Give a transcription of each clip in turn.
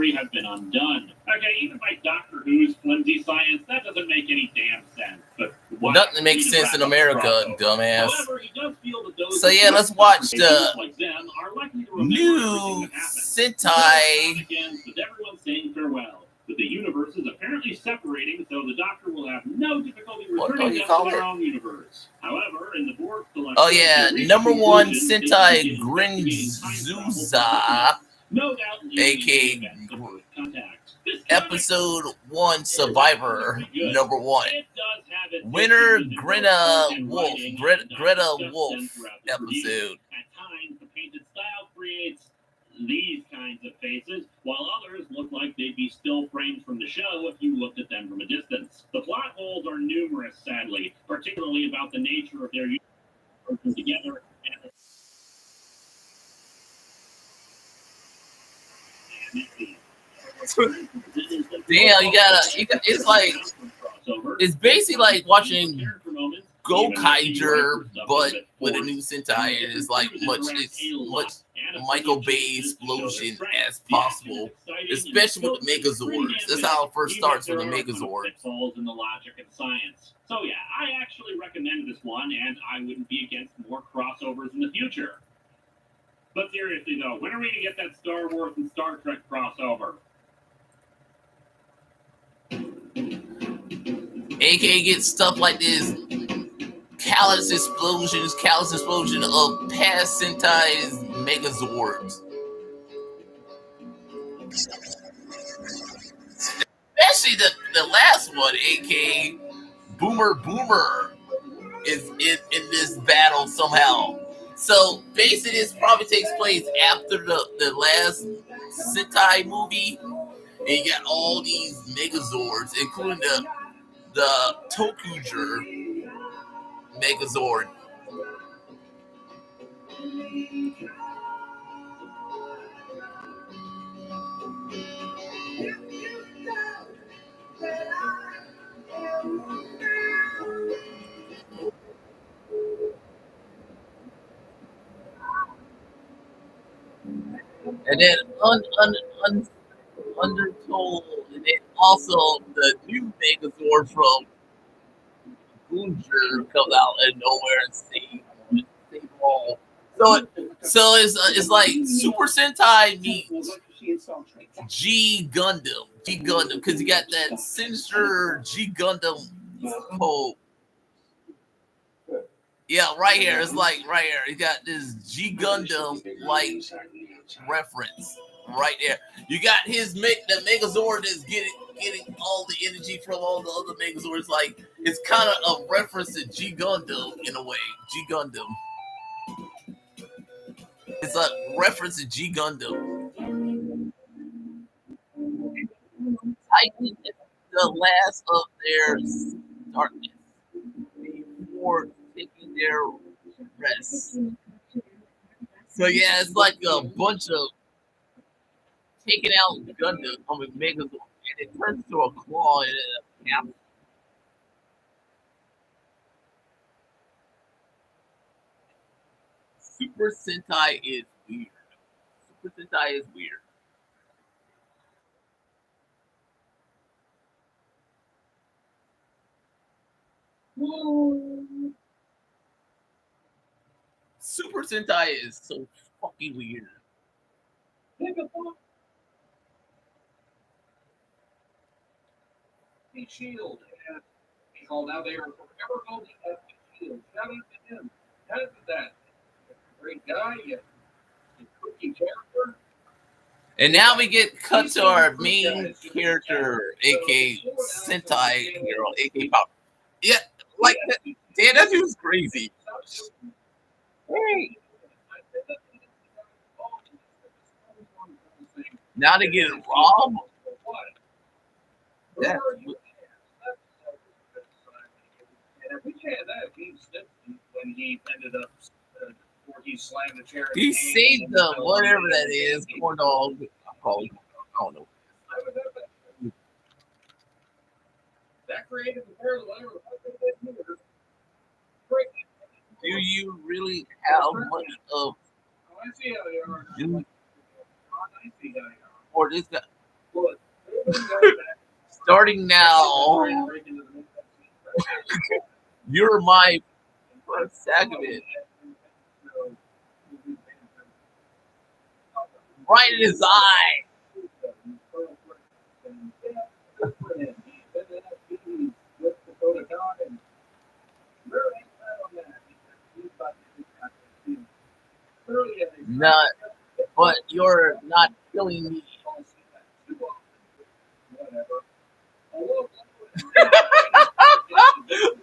history have been undone. Okay, even by Doctor Who's flimsy science, that doesn't make any damn sense. But nothing makes sense in America, dumbass. However, he does feel that those so yeah, let's watch the like them are likely to new Sentai. With everyone saying farewell. But the universe is apparently separating, so the Doctor will have no difficulty returning them to their own universe. However, in the board selection, oh yeah, #1 Sentai Grinzuza, aka Episode 1 Survivor #1. Winner Greta Wolf. Greta Wolf episode. At times, the painted style creates these kinds of faces, while others look like they'd be still frames from the show if you looked at them from a distance. The plot holes are numerous, sadly, particularly about the nature of their working together. Damn, you got it's like, it's basically like watching Gozyuger, but with a new Sentai, and it's like much Michael Bay explosion as possible, especially with the Megazords. That's how it first starts with the Megazords. In the logic and science. So yeah, I actually recommend this one, and I wouldn't be against more crossovers in the future. But seriously though, when are we to get that Star Wars and Star Trek crossover? AK gets stuff like this. Callous explosion of past Sentai's Megazords. Especially the last one, aka Boomer, is in this battle somehow. So basically this probably takes place after the last Sentai movie. And you got all these Megazords, including the Tokuger Megazord. And then Undertold, and then also the new Megazord from Gozyuger comes out of nowhere and save all. So it's like Super Sentai meets G Gundam, because you got that sinister G Gundam code. Yeah, right here. It's like right here. You got this G Gundam like reference right there. You got the Megazord is getting all the energy from all the other Megazords. Like, it's kind of a reference to G Gundam in a way. G Gundam. It's a reference to G Gundam. Titan is the last of their darkness before taking their rest. So yeah, it's like a bunch of taking out Gundam on a Megazord, and it turns to a claw and a cap. Super Sentai is weird. Super Sentai is weird. Super Sentai is so fucking weird. Shield, and now they are forever holding up the shield. Shout out to him. How is that? Great guy, you cookie character. And now we get cut to our main character, aka Sentai hero, aka Pop. Yeah, like that. Damn, that dude's crazy. Hey. Now they get robbed. Yeah. We had that when he ended up before he slammed the chair. He saved them, whatever that is. Corn dog. I don't know. That created the world. Do you really have much of I see how they are. or this guy? Starting now, you're my protagonist. Right in his eye. Not, but you're not killing me.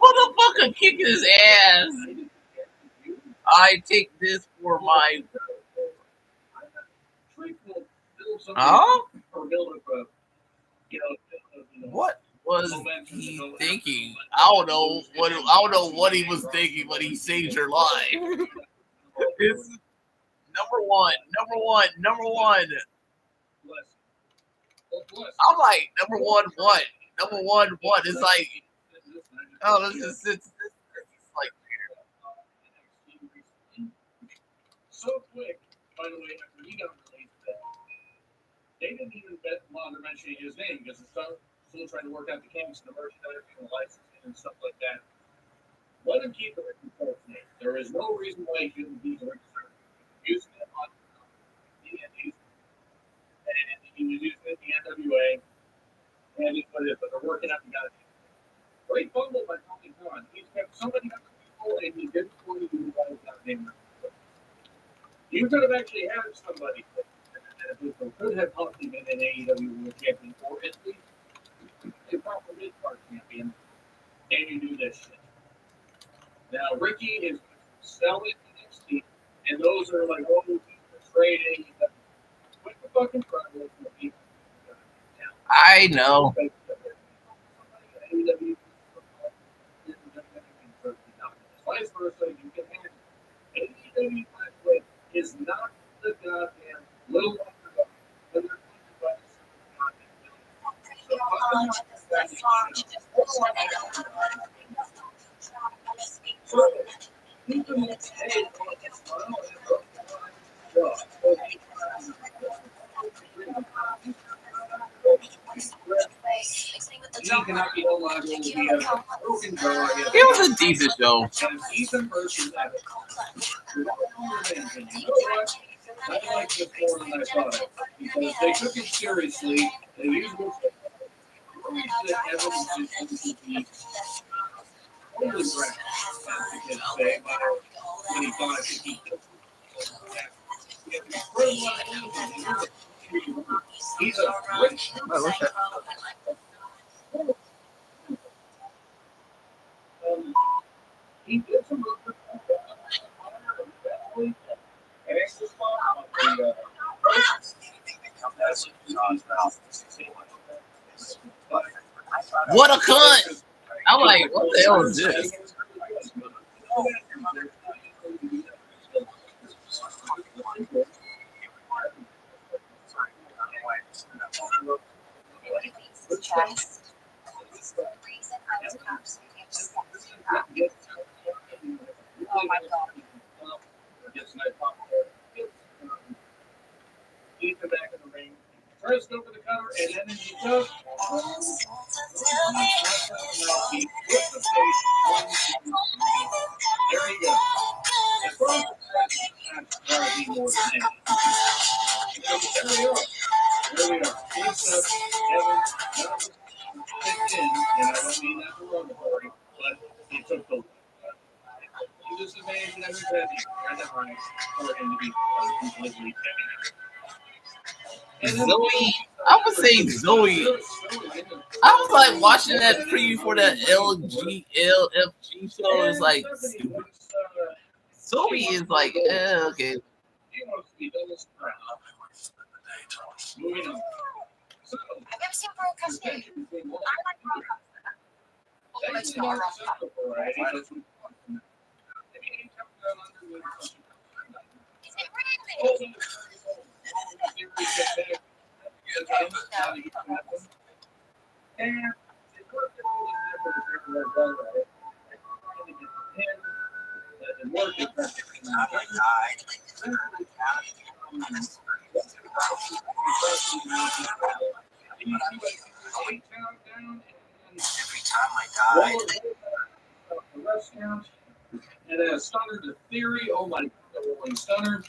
Motherfucker kicking his ass. I take this for my. Huh? What was he thinking? I don't know what he was thinking, but he saved your life. It's number one. I'm like, number one, what? Number one, what? It's like, oh, this is like so quick. By the way, after he got released, they didn't even bother mentioning his name because they're still trying to work out the kinks and the merchandising and the licensing and stuff like that. Let him keep the Rick name. There is no reason why he shouldn't be the Rick. Using it on DNDs, and he was using it in the NWA, and he put it, but they're working out the guys. Great fumble by Tony Khan. He's kept somebody on the people, and he didn't want to do the guy's name. You could have actually had somebody that could have possibly been an AEW World Champion, or at least a proper mid-card champion, and you do this shit. Now, Ricky is selling NXT, and those are like, oh, he's frustrating. Quit the fucking front with the people. I know. Vice versa, you can have AEW Flashlight is not the goddamn little underdog. It was a decent show. I like this more than I thought because they took it seriously. They used the evidence to be really great. Say, when he thought he's a rich. He did some What a cunt! I'm like, what the hell is this? Oh my god. He's the back of the ring. Tries to go for the cover, and then he does. There you go. As far as the gotta be more than that. There we are. It's Evan, kicked in, and I don't mean that derogatory, but he took the he just abandoned everybody at the right for him to be completely Zoe, I would say Zoe. I was like watching that preview for that LFG show. It's like stupid. Zoe is like, okay. Moving on. So, I've never seen broadcast yet. I like broadcast. Let's go. Is it really? Every time I die. And as Stunner to Theory, oh my god, the rolling Stunner.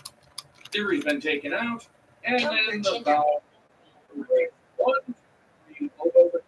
Theory's been taken out. And then the Valve. 1, 3, over.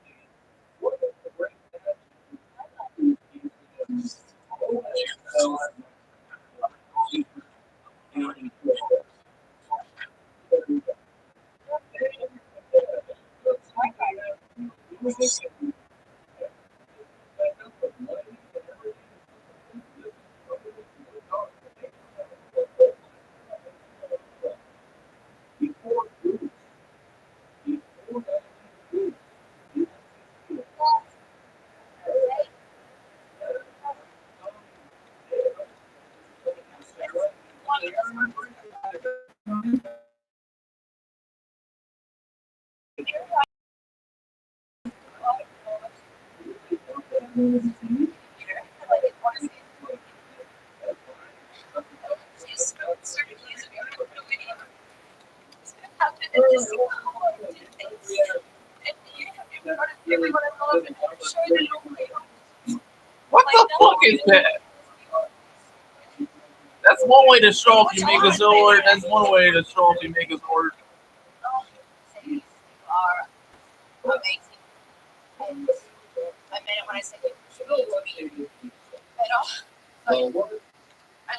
What the fuck is that? That's one way to show off you make a sword. That's one way to show off you make a sword. I meant it when I said it. I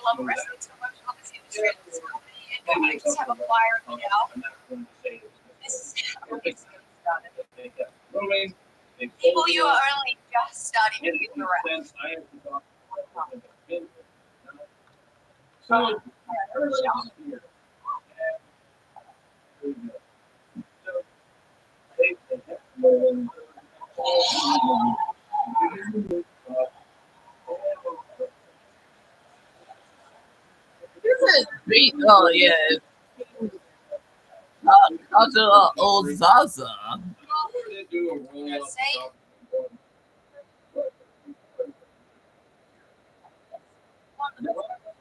love wrestling so much. Obviously, the trailer is comedy, and I just have a flyer of it out. This is how it's done. People, you are only just starting to get the rest. So, Oh yeah. Ozaza.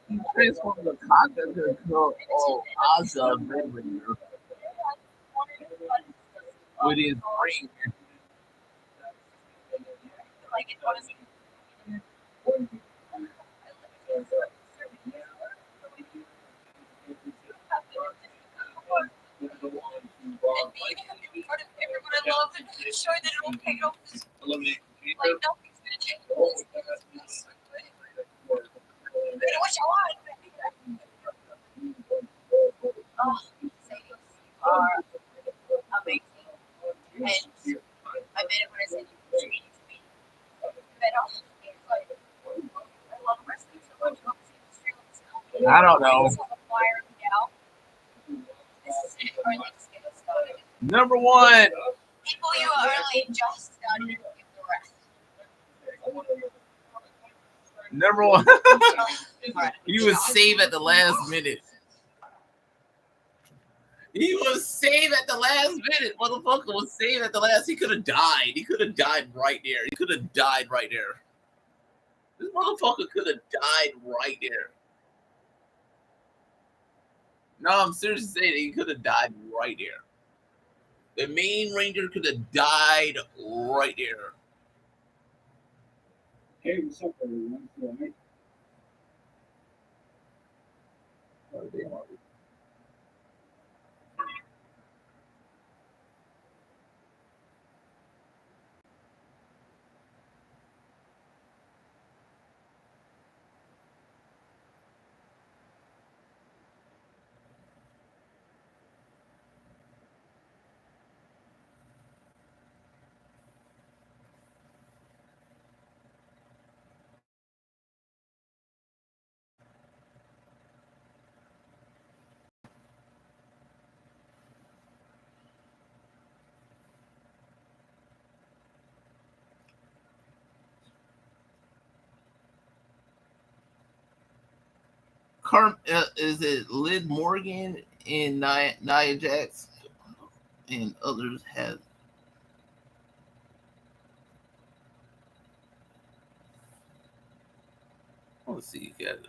He transformed the Kaka to Aza Redringer with his ring. Like it was. Everyone I love and show that it will pay off. Like nothing's gonna change. What you want? Oh, you are amazing. And I meant it when I said you treated me better. I love wrestling so much. I don't know. Number 1. People, you are only just starting to get the rest. Number 1. He was saved at the last minute. He was saved at the last minute. Motherfucker was saved at the last. He could have died. He could have died right there. He could have died right there. This motherfucker could have died right there. No, I'm seriously saying he could have died right there. The main ranger could have died right there. hey, what's up, everyone? Is it Lyd Morgan and Nia Jax and others have? Let's see, you got it.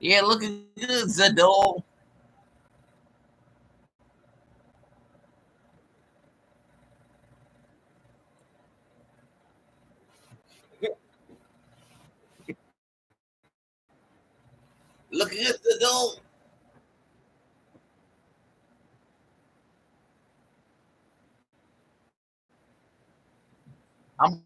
Yeah, looking good, Zadol. Looking good, Zadol. I'm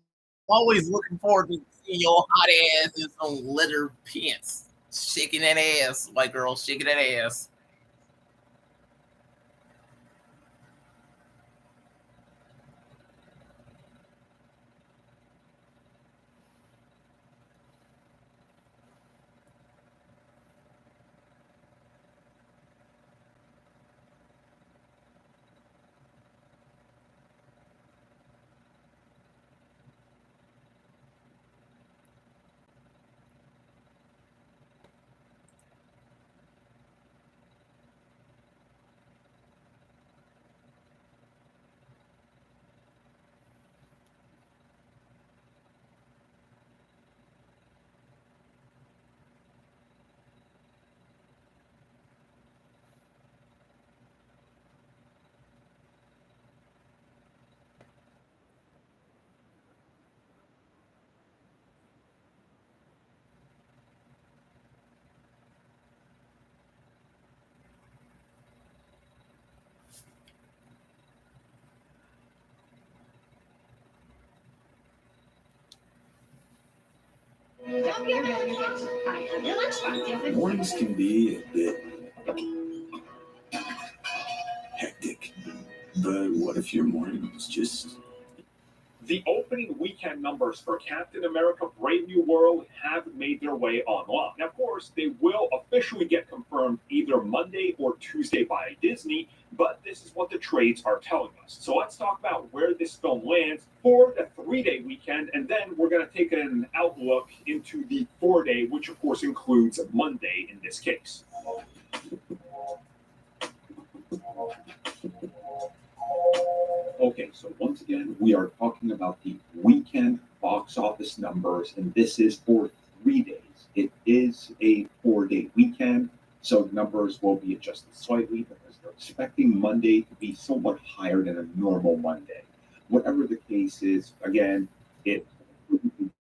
always looking forward to seeing your hot ass in some leather pants. Shaking that ass, white girl, shaking that ass. Mornings can be a bit hectic, but what if your morning was just... The opening weekend numbers for Captain America Brave New World have made their way online. Now, of course, they will officially get confirmed either Monday or Tuesday by Disney, but this is what the trades are telling us. So let's talk about where this film lands for the 3-day weekend, and then we're going to take an outlook into the 4-day, which of course includes Monday in this case. Okay, so once again, we are talking about the weekend box office numbers, and this is for 3 days. It is a 4-day weekend, so numbers will be adjusted slightly because they're expecting Monday to be somewhat higher than a normal Monday. Whatever the case is, again, it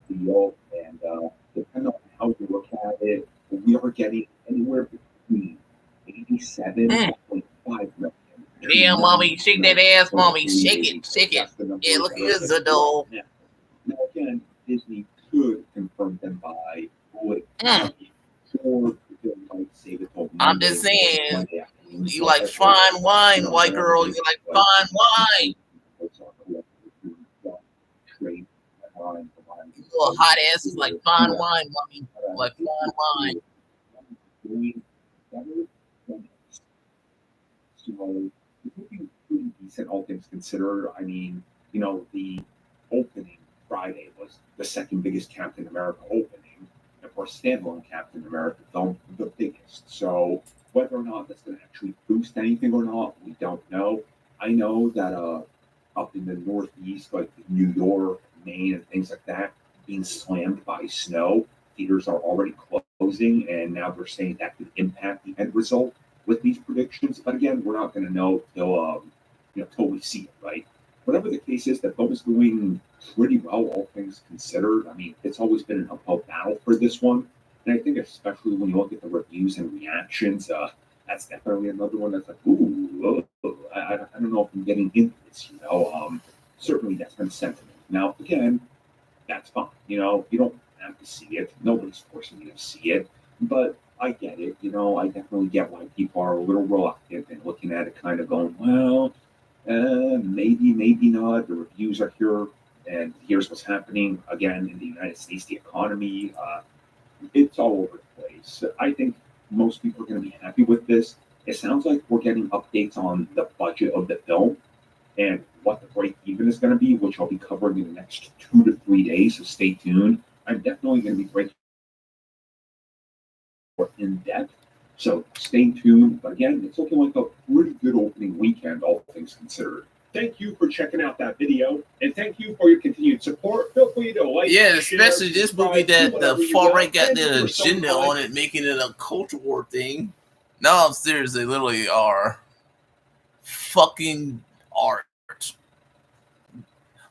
deal, and depending on how you look at it, we are getting anywhere between 87.5 million. Yeah, mommy, shake that ass, mommy, shake it, shake it. Yeah, look good, Zadol. Now again, Disney could confirm them by late or they might save it till I'm Monday, just saying, Monday afternoon. you like fine wine, white girl. You like fine wine. You little hot ass is like fine wine, mommy. Like fine wine. So it's looking pretty decent, all things considered. I mean, you know, the opening Friday was the second biggest Captain America opening, and for a standalone Captain America film, the biggest. So whether or not that's going to actually boost anything or not, we don't know. I know that up in the Northeast, like New York, Maine, and things like that, being slammed by snow, theaters are already closing, and now they're saying that could impact the end result with these predictions. But again, we're not going to know till we see it, right? Whatever the case is, the film is doing pretty well, all things considered. I mean, it's always been an uphill battle for this one, and I think especially when you look at the reviews and reactions, that's definitely another one that's like, ooh, I don't know if I'm getting into this, certainly that's been sentiment. Now, again, that's fine. You don't have to see it. Nobody's forcing you to see it. But I get it. I definitely get why people are a little reluctant and looking at it kind of going, well, maybe, maybe not. The reviews are here, and here's what's happening. Again, in the United States, the economy, it's all over the place. I think most people are going to be happy with this. It sounds like we're getting updates on the budget of the film and what the break even is going to be, which I'll be covering in the next 2 to 3 days. So stay tuned. I'm definitely going to be breaking more in depth. So stay tuned. But again, it's looking like a pretty good opening weekend, all things considered. Thank you for checking out that video, and thank you for your continued support. Feel free to like, yeah, share, especially this movie subscribe, do that the whatever you far want. right got Thank you their for so agenda much. on it, making it a culture war thing. No, I'm serious. They literally are fucking art.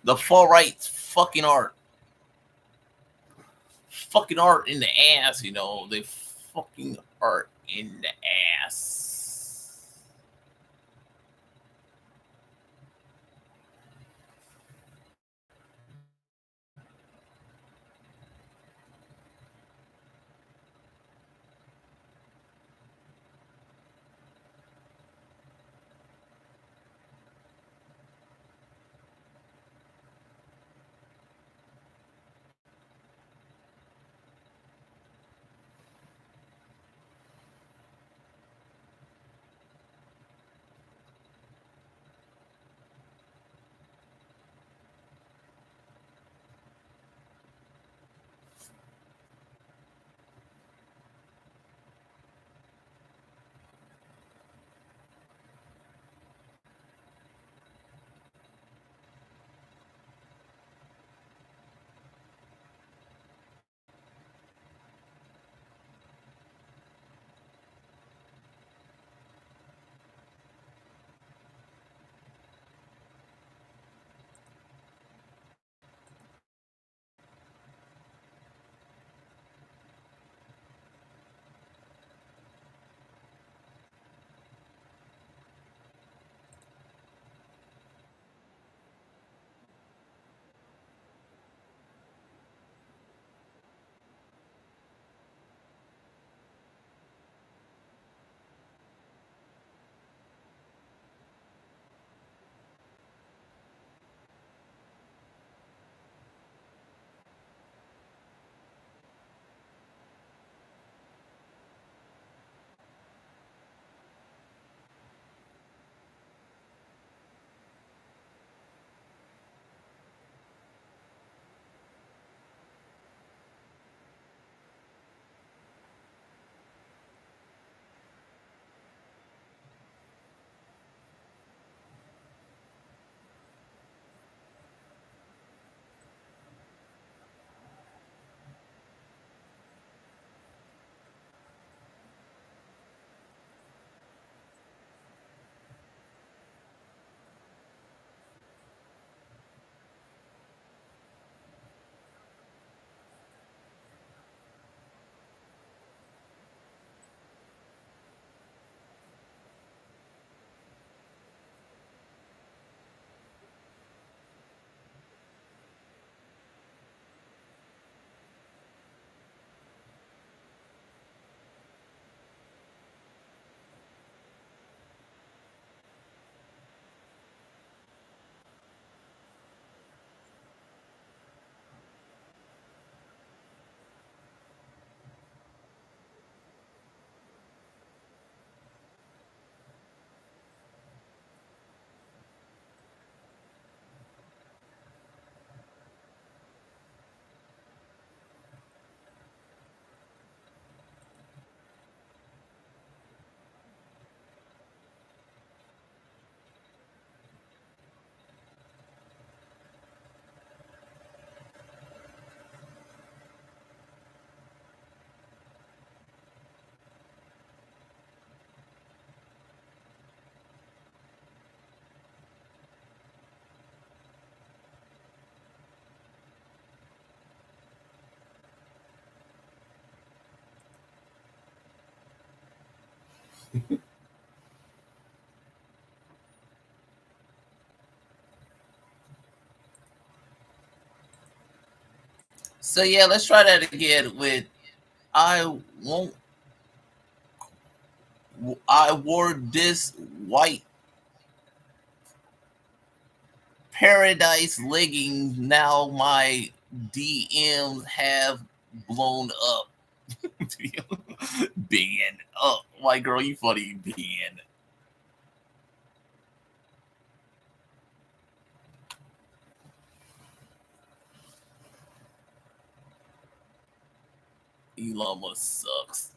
The far right's fucking art. Fucking art in the ass, you know. They fucking art in the ass. So yeah, let's try that again with I won't. I wore this white paradise leggings. Now my DMs have blown up. Ben, oh my girl, you funny, Ben. Elon Musk sucks.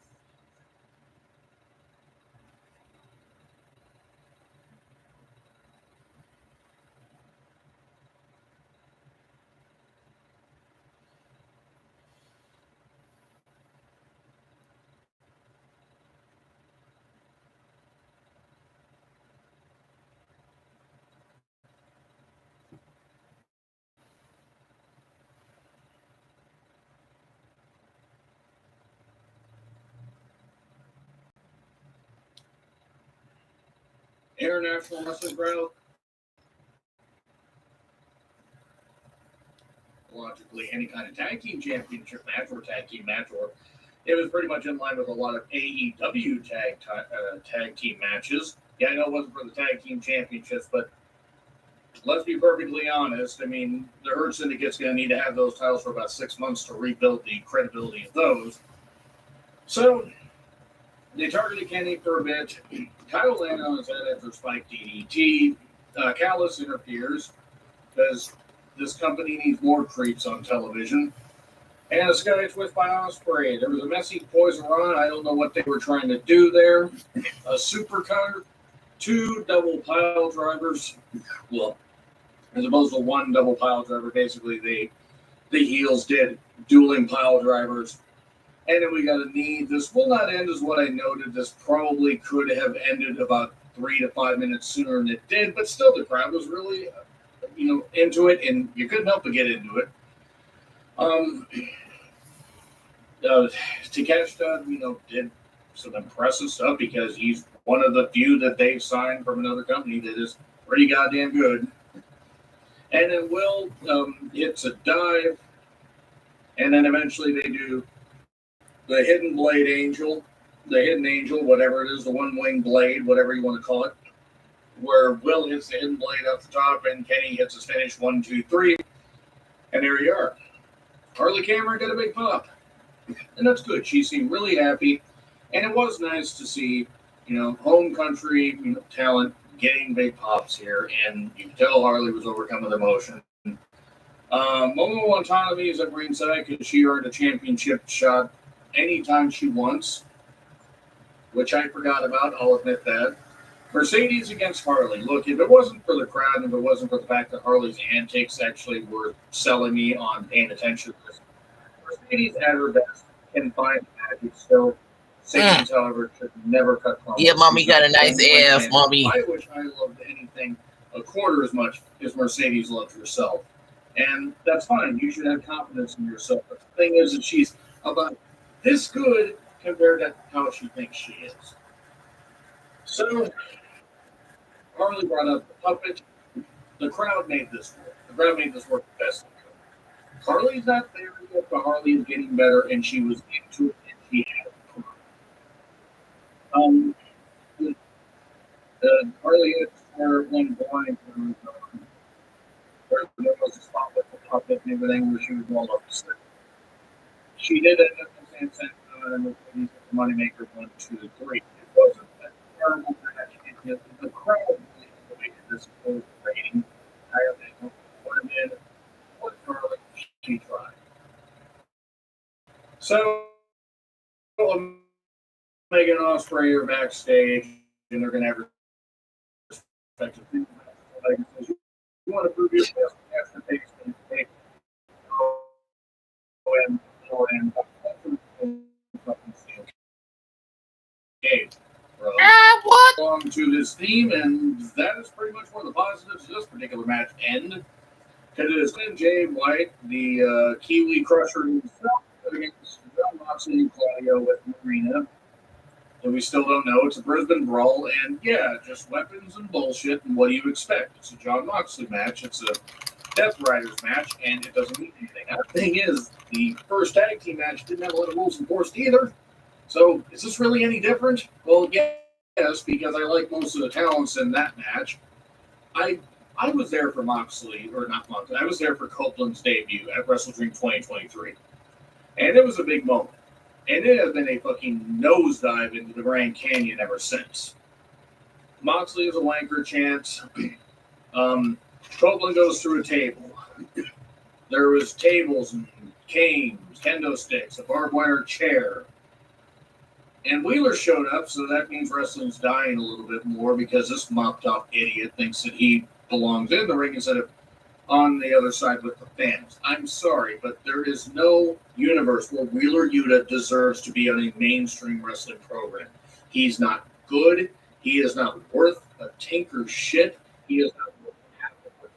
International Wrestling Ground. Logically, any kind of tag team championship match or tag team match, or it was pretty much in line with a lot of AEW tag team matches. Yeah, I know it wasn't for the tag team championships, but let's be perfectly honest. I mean, the Hurt Syndicate's going to need to have those titles for about 6 months to rebuild the credibility of those. So they targeted Kenny for a bit. Kyle landed on his head after Spike DDT. Callis interferes because this company needs more creeps on television. And a Sky Twist by Ospreay. There was a messy poison run. I don't know what they were trying to do there. A super cutter, 2 double pile drivers. Well, as opposed to 1 double pile driver, basically the heels did dueling pile drivers. And then we got a knee. This will not end as what I noted. This probably could have ended about 3 to 5 minutes sooner than it did, but still the crowd was really into it, and you couldn't help but get into it. Takeshita, did some impressive stuff because he's one of the few that they've signed from another company that is pretty goddamn good. And then Will hits a dive, and then eventually they do the hidden angel, whatever it is, the one-wing blade, whatever you want to call it, where Will hits the hidden blade up the top and Kenny hits his finish 1, 2, 3, and there you are. Harley Cameron got a big pop, and that's good. She seemed really happy, and it was nice to see, home country talent getting big pops here, and you can tell Harley was overcome with emotion. Momo Watanabe is at ringside because she earned a championship shot anytime she wants, which I forgot about. I'll admit that. Mercedes against Harley. Look, if it wasn't for the crowd and if it wasn't for the fact that Harley's antics actually were selling me on paying attention to this, Mercedes at her best can find magic still. Sadie's, however, should never cut promos. Yeah, mommy got a nice ass, mommy. I wish I loved anything a quarter as much as Mercedes loves herself. And that's fine. You should have confidence in yourself. But the thing is that she's about this good compared to how she thinks she is. So, Harley brought up the puppet. The crowd made this work. The crowd made this work the best they could. Harley's not there yet, but Harley is getting better, and she was into it, and she had it. Harley hit her one blind. There was a spot with the puppet and everything where she was all upset. She did end up in San Antonio and the Moneymaker 1, 2, 3. It wasn't a terrible match. The crowd really enjoyed this whole rating. I don't know what it is. What Harley she tried. So, Megan and Ospreay are backstage, and they're going to have respective things. You want to prove your best after take what? Along to this theme, and that is pretty much where the positives of this particular match end. Because it is Glenn J. White, the Kiwi Crusher himself, against John Moxley and Claudio with Marina. So we still don't know. It's a Brisbane brawl, and yeah, just weapons and bullshit, and what do you expect? It's a John Moxley match. It's a Death Riders match, and it doesn't mean anything. Now, the thing is, the first tag team match didn't have a lot of rules enforced either. So is this really any different? Well, yes, because I like most of the talents in that match. I was there for Moxley, or not Moxley, I was there for Copeland's debut at Wrestle Dream 2023. And it was a big moment. And it has been a fucking nosedive into the Grand Canyon ever since. Moxley is a wanker chance. Copeland goes through a table. There was tables and canes, kendo sticks, a barbed wire chair. And Wheeler showed up, so that means wrestling's dying a little bit more because this mopped-up idiot thinks that he belongs in the ring instead of on the other side with the fans. I'm sorry, but there is no universe where Wheeler Yuta deserves to be on a mainstream wrestling program. He's not good. He is not worth a tinker's shit. He is not worth half of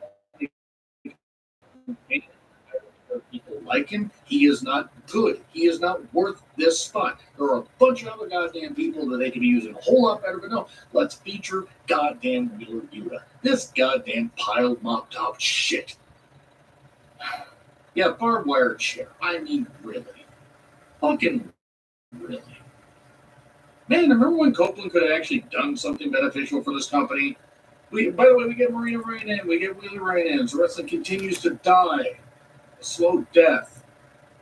the people like him. He is not good. He is not worth this spot. There are a bunch of other goddamn people that they could be using a whole lot better, but no, let's feature goddamn Wheeler Yuta. This goddamn piled mop top shit. Yeah, barbed wire chair. I mean, really. Fucking really. Man, remember when Copeland could have actually done something beneficial for this company? By the way, we get Marina right in, we get Wheeler right in, so wrestling continues to die. A slow death.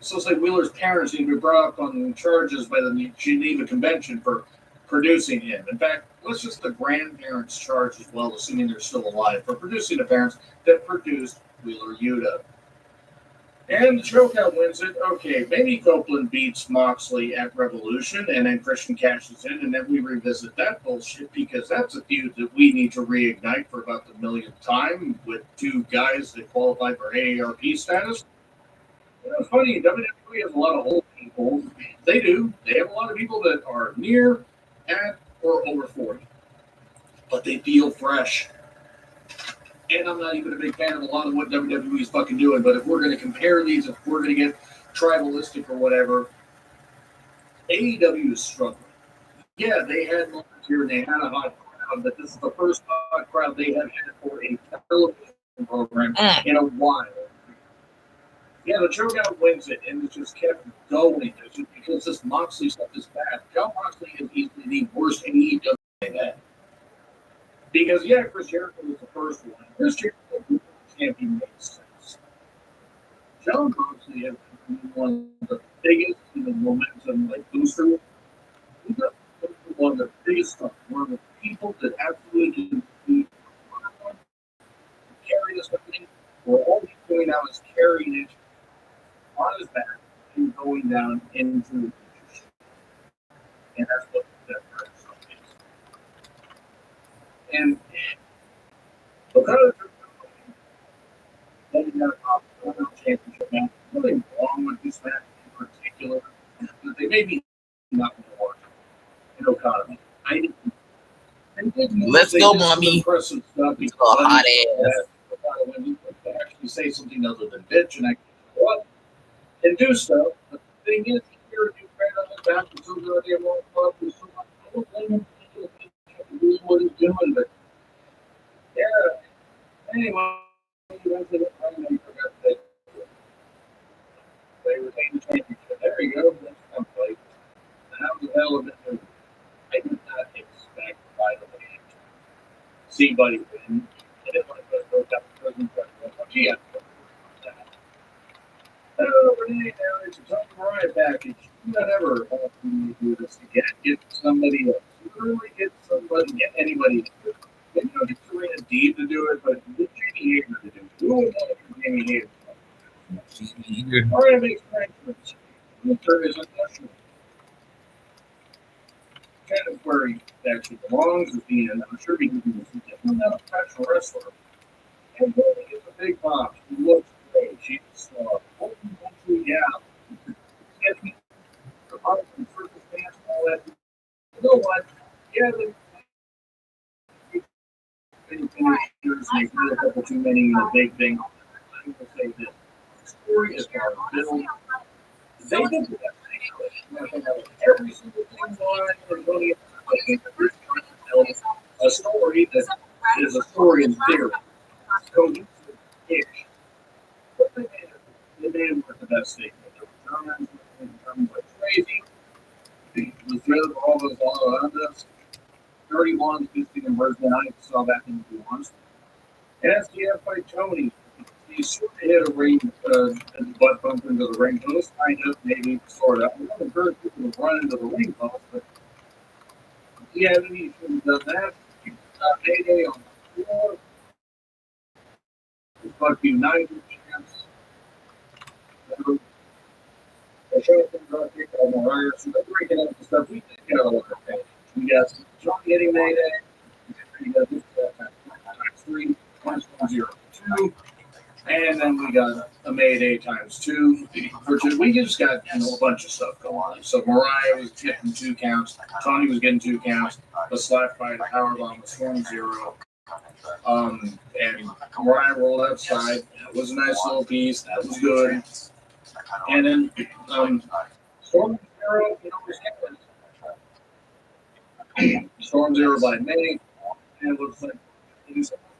So it's like Wheeler's parents need to be brought up on charges by the Geneva Convention for producing him. In fact, let's just the grandparents charged as well, assuming they're still alive, for producing the parents that produced Wheeler Yuta. And the chokeout wins it. Okay, maybe Copeland beats Moxley at Revolution, and then Christian cashes in, and then we revisit that bullshit, because that's a feud that we need to reignite for about the millionth time with two guys that qualify for AARP status. You know, it's funny, WWE has a lot of old people. They do. They have a lot of people that are near, at, or over 40. But they feel fresh. And I'm not even a big fan of a lot of what WWE is fucking doing, but if we're going to compare these, if we're going to get tribalistic or whatever, AEW is struggling. Yeah, they had moments here and they had a hot crowd, but this is the first hot crowd they have had for a television program in a while. Yeah, the chokeout wins it, and it just kept going. It's just because this Moxley stuff is bad. John Moxley is easily the worst AEW they've had. Because, yeah, Chris Jericho was the first one. Chris Jericho champion makes sense. John Moxley has been one of the biggest momentum, booster. He's one of the biggest stuff. One of the people that absolutely can carry this company, where all he's doing now is carrying it on his back and going down into the future. And that's what that person is. And because they got a world championship match, nothing wrong with this match in particular, but they may be not more in Okada. Let's go, mommy. Impressive stuff. It's a hot ass. When you actually say something other than bitch and actually go up and do stuff, but the thing is, here you right on the back and so good idea more club. I don't blame him for doing what he's doing, but yeah. Anyway, they retained the championship. There you go. That's template. How the hell of it? I did not expect, by the way, to see Buddy win. I didn't want to go down the prison, but gee, Renee, it's a tough Mariah package. Do not ever do this again. Get somebody else. Literally get somebody, get anybody to do it. Maybe don't get Serena Deeb to do it, but get Jamie Hager to do it. Who would want to do Jamie Hager? Mariah makes arrangements. There is a question. Kind of where he actually belongs is being, I'm sure he can do this. He's not a professional wrestler. And when he gets a big pop, he looks great. She's open country gal. The pop and circus dance and all that. You know what? Yeah, they did a couple too many big things. I'm going to say this. The story is our build. They did that. Every single thing on a story that is a story in theory. Cohesive-ish. But they made it work the best thing. There were Germans like crazy. The threat of all those all around us. 31 50 and version I saw back in the ones. And SDF by Tony. He sort of hit a ring, butt bump into the ring post, kind of, maybe, sort of. I don't encourage people to run into the ring post, but yeah, maybe you shouldn't have done that. You got Mayday on the floor. The fuck United champs. The show things on kick on Mariah, so they're breaking up the stuff. We did get a lot of things. We got John getting Mayday. We got this times 3, times 102. And then we got a Mayday times 2. We just got a bunch of stuff going on. So Mariah was getting 2 counts. Tony was getting 2 counts. The slap by the powerbomb was 1-0. And Mariah rolled outside. That was a nice little piece. That was good. And then Storm Zero, Storm Zero by May. And it looks like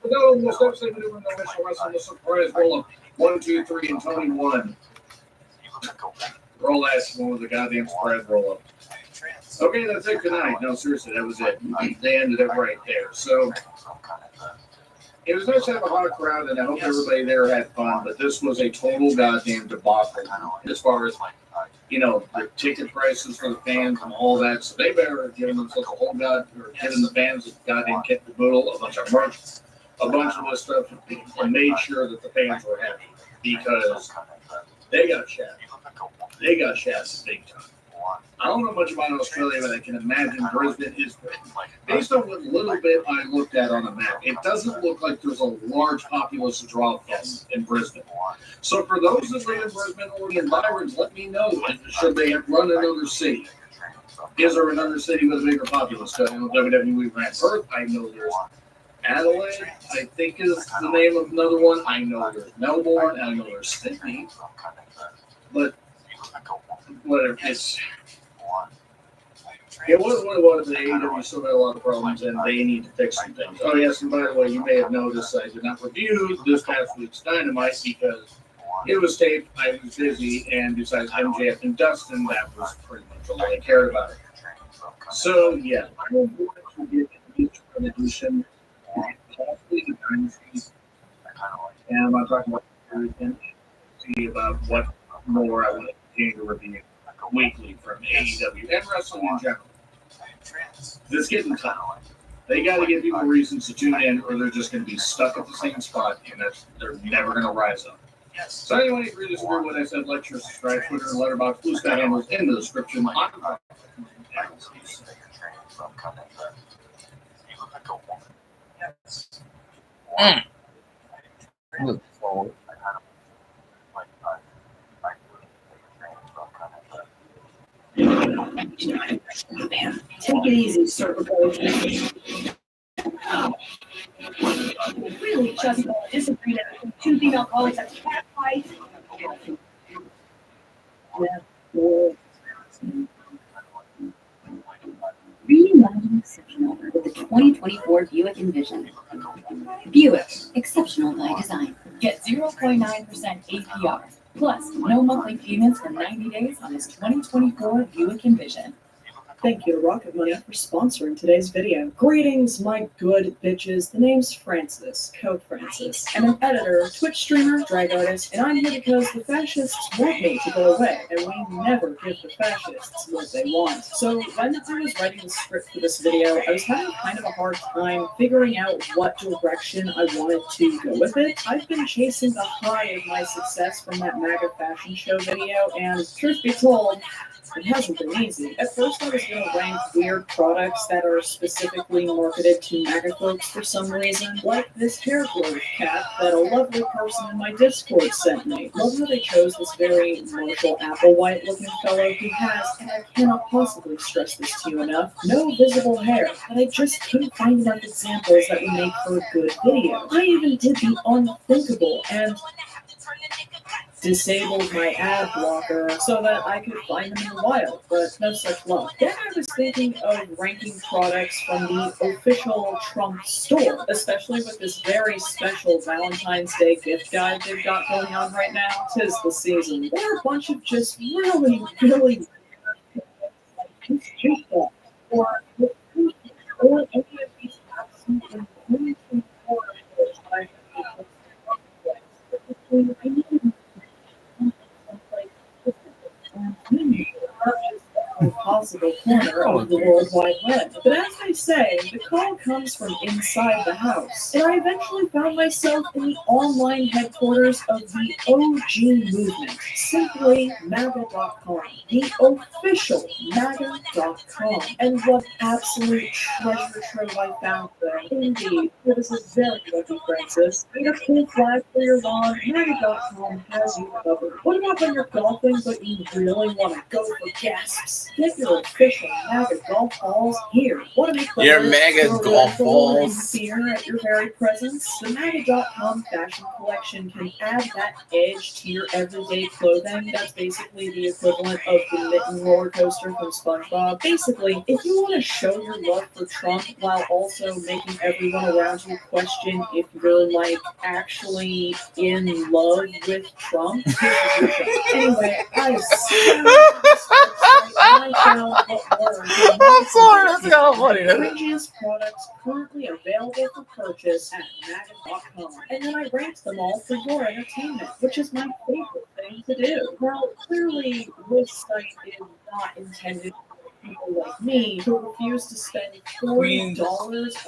no, most definitely doing no mission wrestling the surprise roll up 1, 2, 3, and Tony 1. Roll last one with the goddamn surprise roll up. Okay, that's it. Good night. No, seriously, that was it. They ended it right there. So it was nice to have a hot crowd, and I hope everybody there had fun. But this was a total goddamn debacle as far as the ticket prices for the fans and all that. So they better have given themselves a whole giving the fans a goddamn kit to boodle, a bunch of merch, a bunch of this stuff, and made sure that the fans were happy because they got shafted. They got shafted big time. I don't know much about Australia, but I can imagine Brisbane is, based on what little bit I looked at on the map, it doesn't look like there's a large populace to draw from in Brisbane. So for those that live in Brisbane or the environs, let me know, should they run another city? Is there another city with a bigger populace? Because WWE ran Perth, I know there's Adelaide, I think is the name of another one. I know there's Melbourne, I know there's Sydney. But whatever, it was what it was. The AEW still got a lot of problems, and they need to fix some things. Oh, yes, and by the way, you may have noticed I did not review this past week's Dynamite because it was taped, I was busy, and besides MJF and Dustin, that was pretty much all I cared about. So, yeah, I will want to get into an edition, possibly the Dynasty, and I'm not talking about everything, see about what more I want to continue to review weekly from AEW and wrestling in general. It's getting tough. They got to give people reasons to tune in, or they're just going to be stuck at the same spot, and they're never going to rise up. So anyway, if you disagree with what I said, like, share, subscribe, Twitter, and Letterboxd. Blue Sky handles in the description. Look forward. Take it easy, Circle Boy. Really just disagreement between two female colleagues at a cat fight. Reimagining exceptional with the 2024 Buick Envision. Buick, exceptional by design. Get 0.9% APR, plus no monthly payments for 90 days on this 2024 Buick Envision. Thank you to Rocket Money for sponsoring today's video. Greetings, my good bitches. The name's Francis, Code Francis. I'm an editor, Twitch streamer, drag artist, and I'm here because the fascists want me to go away, and we never give the fascists what they want. So when I was writing the script for this video, I was having kind of a hard time figuring out what direction I wanted to go with it. I've been chasing the high of my success from that MAGA fashion show video, and truth be told, it hasn't been easy. At first, I was going to rank weird products that are specifically marketed to MAGA folks for some reason, like this hair growth cap that a lovely person in my Discord sent me. Love how they chose this very Marshall Applewhite looking fellow who has, and I cannot possibly stress this to you enough, no visible hair, but I just couldn't find enough examples that would make for a good video. I even did the unthinkable and disabled my ad blocker so that I could find them in the wild, but no such luck. Then I was thinking of ranking products from the official Trump store, especially with this very special Valentine's Day gift guide they've got going on right now. 'Tis the season. There are a bunch of just really or any of these absolutely really possible corner of the World Wide Web. But as they say, the call comes from inside the house. And I eventually found myself in the online headquarters of the OG movement, simply MAGA.com, the official MAGA.com. And what absolute treasure trove I found there. Indeed, it was a very lucky Francis. Need a cool flag for your lawn? MAGA.com has you covered. What about when you're golfing but you really want to go for gasps? Get your official MAGA golf balls here. Want to make Your clothes mega throw golf ridicule and balls. fear at your very presence? The MAGA.com fashion collection can add that edge to your everyday clothing. That's basically the equivalent of the mitten roller coaster from SpongeBob. Basically, if you want to show your love for Trump while also making everyone around you question if you're like actually in love with Trump, this is your show. Anyway, I scoured this website and I found what were I'm sorry, that's kind of funny. the cringiest products currently available for purchase at MAGA.com. And then I ranked them all for your entertainment, which is my favorite thing to do. Well, clearly, this site is not intended for people like me who refuse to spend $40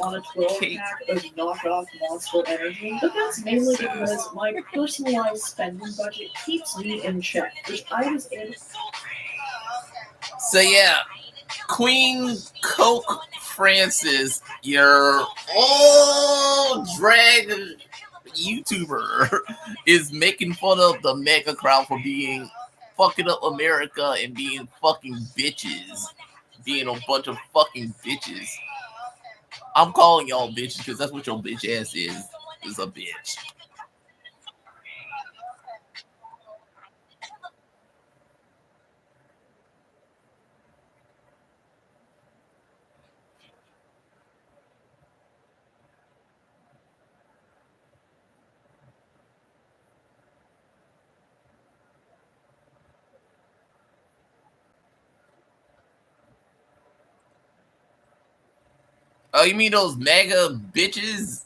on a 12-pack of knockoff Monster Energy. But that's mainly because my personalized spending budget keeps me in check, which I was able to. So yeah, Queen Coke Francis, your old drag YouTuber, is making fun of the mega crowd for being fucking up America and being fucking bitches. Being a bunch of fucking bitches. I'm calling y'all bitches because that's what your bitch ass is a bitch. Oh, you mean those mega bitches?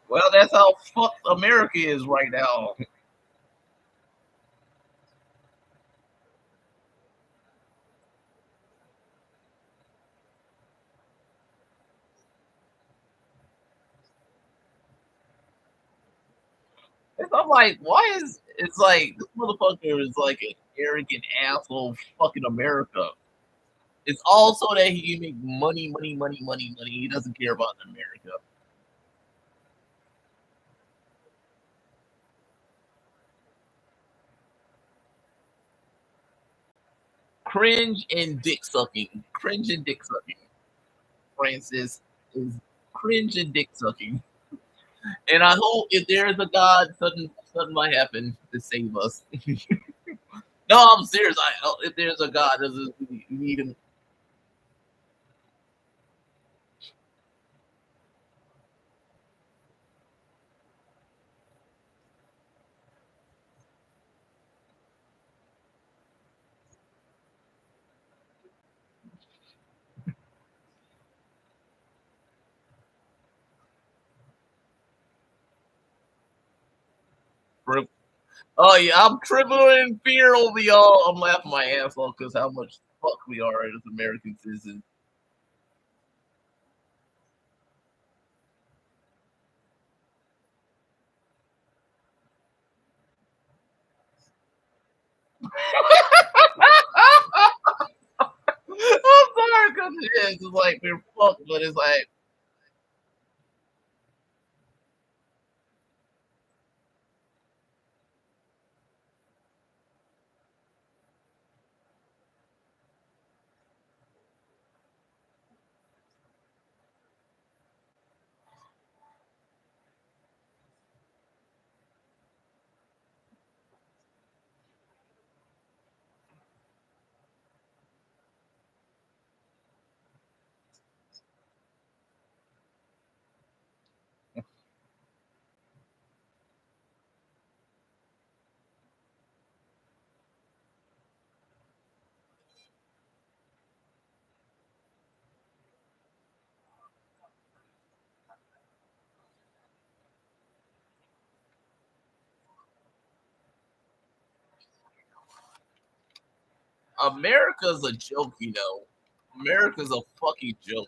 Well, that's how fucked America is right now. I'm like, why is it's like this motherfucker is like an arrogant asshole fucking America. It's also that he can make money. He doesn't care about America. Cringe and dick sucking. Cringe and dick sucking. Francis is cringe and dick sucking. And I hope if there is a God, something might happen to save us. No, I'm serious. If there's a God, we need him. Oh yeah, I'm trembling in fear over y'all. I'm laughing my ass off because how much fuck we are as American citizens. I'm sorry because it is. It's like we're fucked, but it's like America's a joke, you know. America's a fucking joke.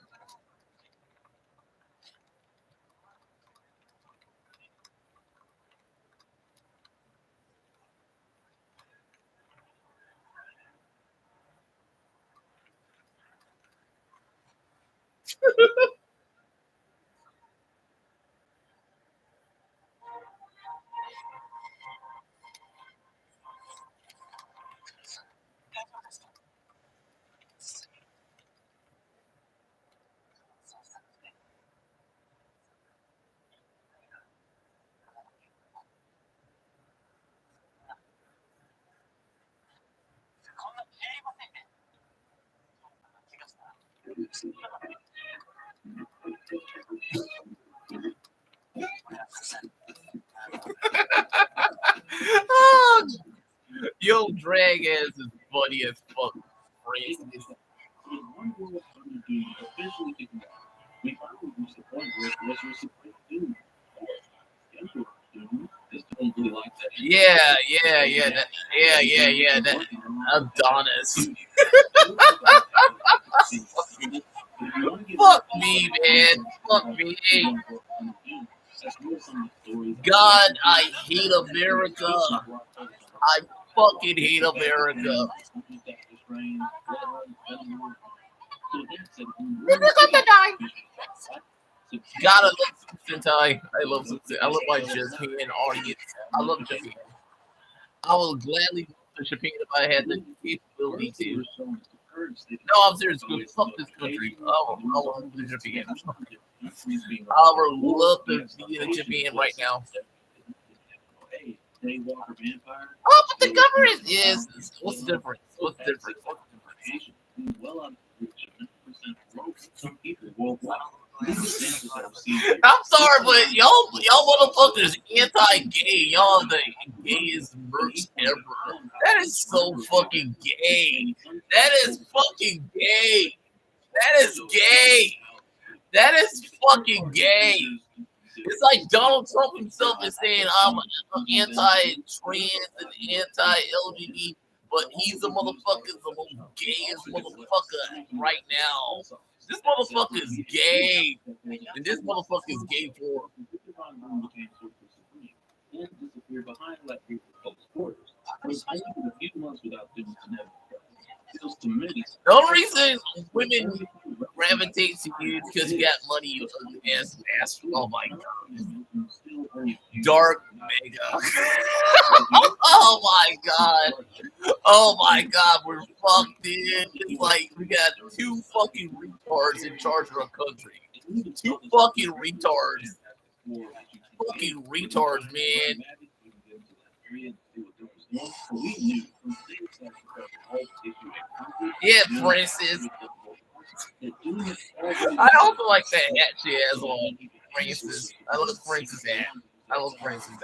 Oh, yo, drag ass is funny as fuck. Racist. We finally reached the point where it was your supreme doom. Emperor Doom is don't really like that. Yeah. That Adonis. Fuck me, man. Fuck me. God, I hate America. I fucking hate America. God, I love some Sentai. I love some. I love my Japan audience. I love Japan. I will gladly go to Japan if I had the capability to. No, I'm serious. Fuck this country. I will move to Japan. I would love to be in Japan right now. Oh, but the government is. What's the difference? What's the difference? I'm sorry, but y'all motherfuckers anti-gay. Y'all the gayest merch ever. That is so fucking gay. That is fucking gay. That is gay. That is fucking gay. It's like Donald Trump himself is saying I'm anti-trans and anti-LGBT, but he's the motherfucker, the most gayest motherfucker right now. This motherfucker is gay, and this motherfucker is gay for the only reason women gravitate to you because you got money, you ugly ass. Oh my god. Dark mega. Oh my god. Oh my god, we're fucked in. It's like we got two fucking retards in charge of our country. Two fucking retards. Fucking retards, man. Yeah, Francis. I also like that hat she has on. Francis. I love Francis' hat. I love Francis' hat.